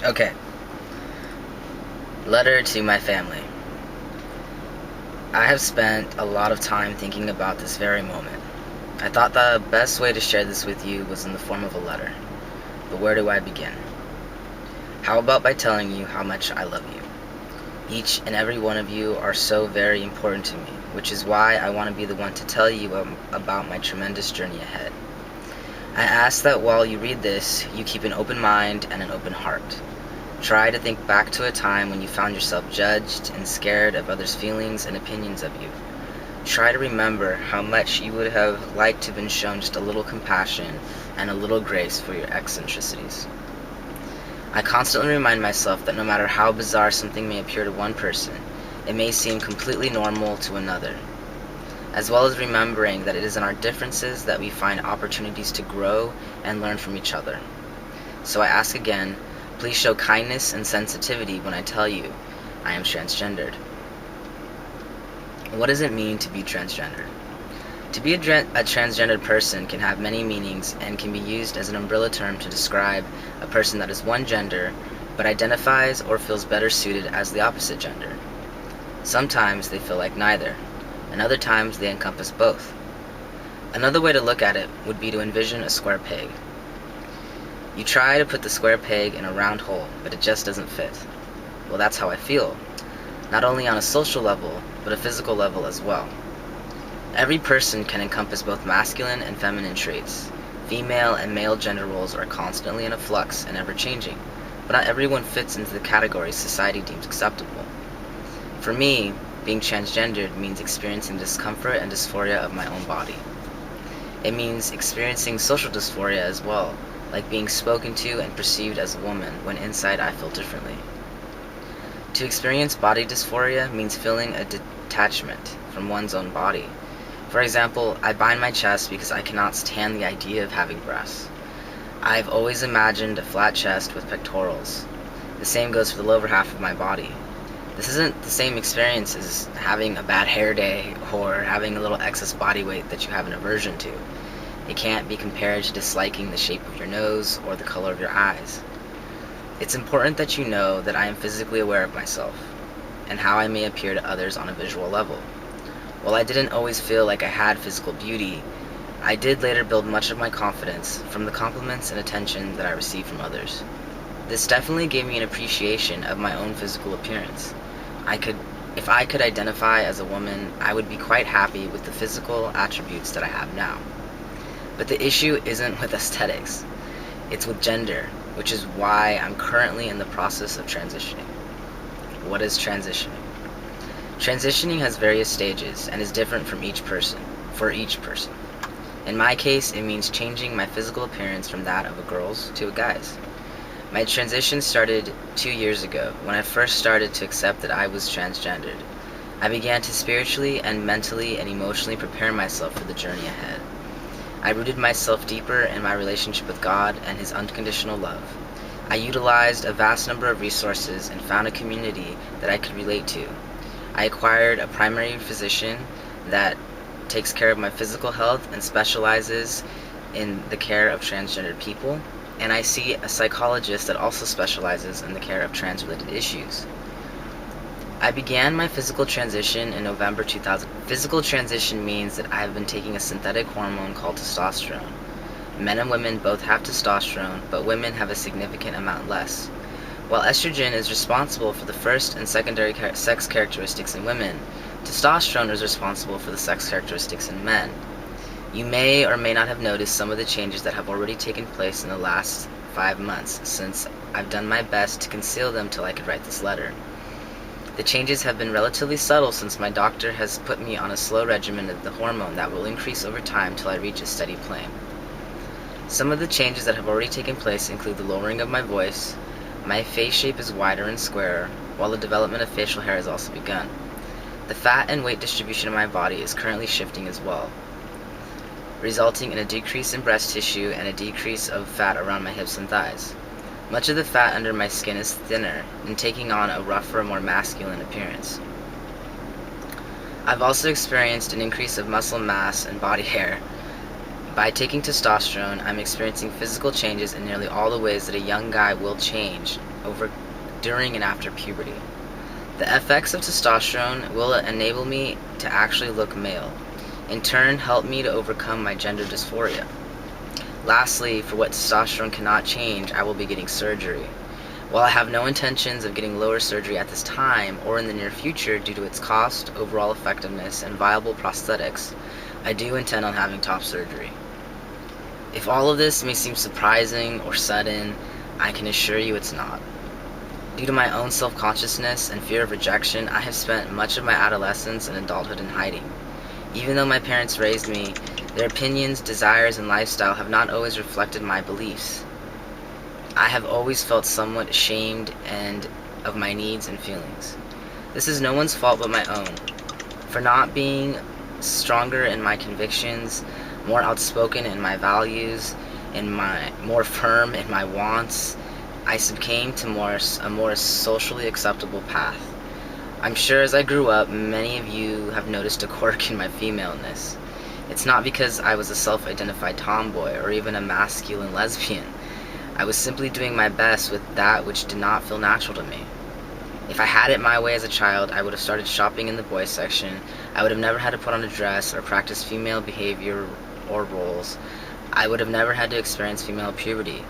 Okay. Letter to my family. I have spent a lot of time thinking about this very moment. I thought the best way to share this with you was in the form of a letter. But where do I begin? How about by telling you how much I love you? Each and every one of you are so very important to me, which is why I want to be the one to tell you about my tremendous journey ahead. I ask that while you read this, you keep an open mind and an open heart. Try to think back to a time when you found yourself judged and scared of others' feelings and opinions of you. Try to remember how much you would have liked to have been shown just a little compassion and a little grace for your eccentricities. I constantly remind myself that no matter how bizarre something may appear to one person, it may seem completely normal to another, as well as remembering that it is in our differences that we find opportunities to grow and learn from each other. So I ask again, please show kindness and sensitivity when I tell you I am transgendered. What does it mean to be transgendered? To be a transgendered person can have many meanings and can be used as an umbrella term to describe a person that is one gender but identifies or feels better suited as the opposite gender. Sometimes they feel like neither, and other times they encompass both. Another way to look at it would be to envision a square peg. You try to put the square peg in a round hole, but it just doesn't fit. Well, that's how I feel, not only on a social level, but a physical level as well. Every person can encompass both masculine and feminine traits. Female and male gender roles are constantly in a flux and ever-changing, but not everyone fits into the categories society deems acceptable. For me, being transgendered means experiencing discomfort and dysphoria of my own body. It means experiencing social dysphoria as well, like being spoken to and perceived as a woman when inside I feel differently. To experience body dysphoria means feeling a detachment from one's own body. For example, I bind my chest because I cannot stand the idea of having breasts. I've always imagined a flat chest with pectorals. The same goes for the lower half of my body. This isn't the same experience as having a bad hair day or having a little excess body weight that you have an aversion to. It can't be compared to disliking the shape of your nose or the color of your eyes. It's important that you know that I am physically aware of myself and how I may appear to others on a visual level. While I didn't always feel like I had physical beauty, I did later build much of my confidence from the compliments and attention that I received from others. This definitely gave me an appreciation of my own physical appearance. If I could identify as a woman, I would be quite happy with the physical attributes that I have now. But the issue isn't with aesthetics, it's with gender, which is why I'm currently in the process of transitioning. What is transitioning? Transitioning has various stages and is different for each person. In my case, it means changing my physical appearance from that of a girl's to a guy's. My transition started 2 years ago when I first started to accept that I was transgendered. I began to spiritually and mentally and emotionally prepare myself for the journey ahead. I rooted myself deeper in my relationship with God and His unconditional love. I utilized a vast number of resources and found a community that I could relate to. I acquired a primary physician that takes care of my physical health and specializes in the care of transgendered people, and I see a psychologist that also specializes in the care of trans-related issues. I began my physical transition in November 2000. Physical transition means that I have been taking a synthetic hormone called testosterone. Men and women both have testosterone, but women have a significant amount less. While estrogen is responsible for the first and secondary sex characteristics in women, testosterone is responsible for the sex characteristics in men. You may or may not have noticed some of the changes that have already taken place in the last 5 months, since I've done my best to conceal them till I could write this letter. The changes have been relatively subtle since my doctor has put me on a slow regimen of the hormone that will increase over time till I reach a steady plane. Some of the changes that have already taken place include the lowering of my voice. My face shape is wider and squarer, while the development of facial hair has also begun. The fat and weight distribution of my body is currently shifting as well, resulting in a decrease in breast tissue and a decrease of fat around my hips and thighs. Much of the fat under my skin is thinner and taking on a rougher, more masculine appearance. I've also experienced an increase of muscle mass and body hair. By taking testosterone, I'm experiencing physical changes in nearly all the ways that a young guy will change during and after puberty. The effects of testosterone will enable me to actually look male, in turn help me to overcome my gender dysphoria. Lastly, for what testosterone cannot change, I will be getting surgery. While I have no intentions of getting lower surgery at this time or in the near future due to its cost, overall effectiveness, and viable prosthetics, I do intend on having top surgery. If all of this may seem surprising or sudden, I can assure you it's not. Due to my own self-consciousness and fear of rejection, I have spent much of my adolescence and adulthood in hiding. Even though my parents raised me, their opinions, desires, and lifestyle have not always reflected my beliefs. I have always felt somewhat ashamed of my needs and feelings. This is no one's fault but my own. For not being stronger in my convictions, more outspoken in my values, more firm in my wants, I succumbed to a more socially acceptable path. I'm sure as I grew up, many of you have noticed a quirk in my femaleness. It's not because I was a self-identified tomboy or even a masculine lesbian. I was simply doing my best with that which did not feel natural to me. If I had it my way as a child, I would have started shopping in the boys section. I would have never had to put on a dress or practice female behavior or roles. I would have never had to experience female puberty.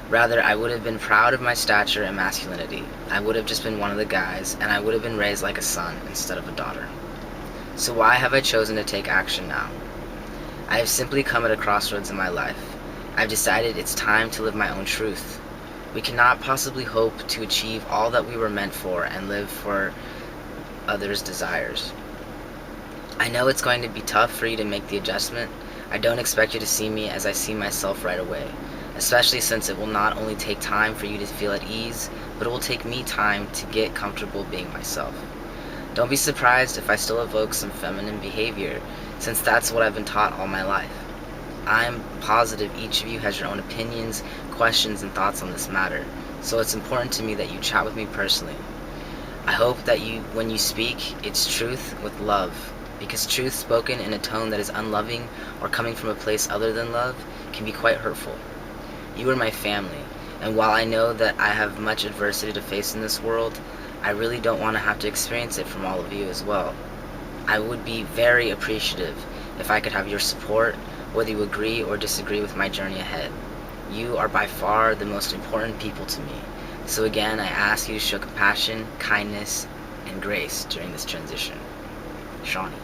Rather, I would have been proud of my stature and masculinity. I would have just been one of the guys, and I would have been raised like a son instead of a daughter. So why have I chosen to take action now? I have simply come at a crossroads in my life. I've decided it's time to live my own truth. We cannot possibly hope to achieve all that we were meant for and live for others' desires. I know it's going to be tough for you to make the adjustment. I don't expect you to see me as I see myself right away, especially since it will not only take time for you to feel at ease, but it will take me time to get comfortable being myself. Don't be surprised if I still evoke some feminine behavior, since that's what I've been taught all my life. I'm positive each of you has your own opinions, questions, and thoughts on this matter, so it's important to me that you chat with me personally. I hope that when you speak, it's truth with love, because truth spoken in a tone that is unloving or coming from a place other than love can be quite hurtful. You are my family, and while I know that I have much adversity to face in this world, I really don't want to have to experience it from all of you as well. I would be very appreciative if I could have your support, whether you agree or disagree with my journey ahead. You are by far the most important people to me, so again I ask you to show compassion, kindness, and grace during this transition. Shawnee.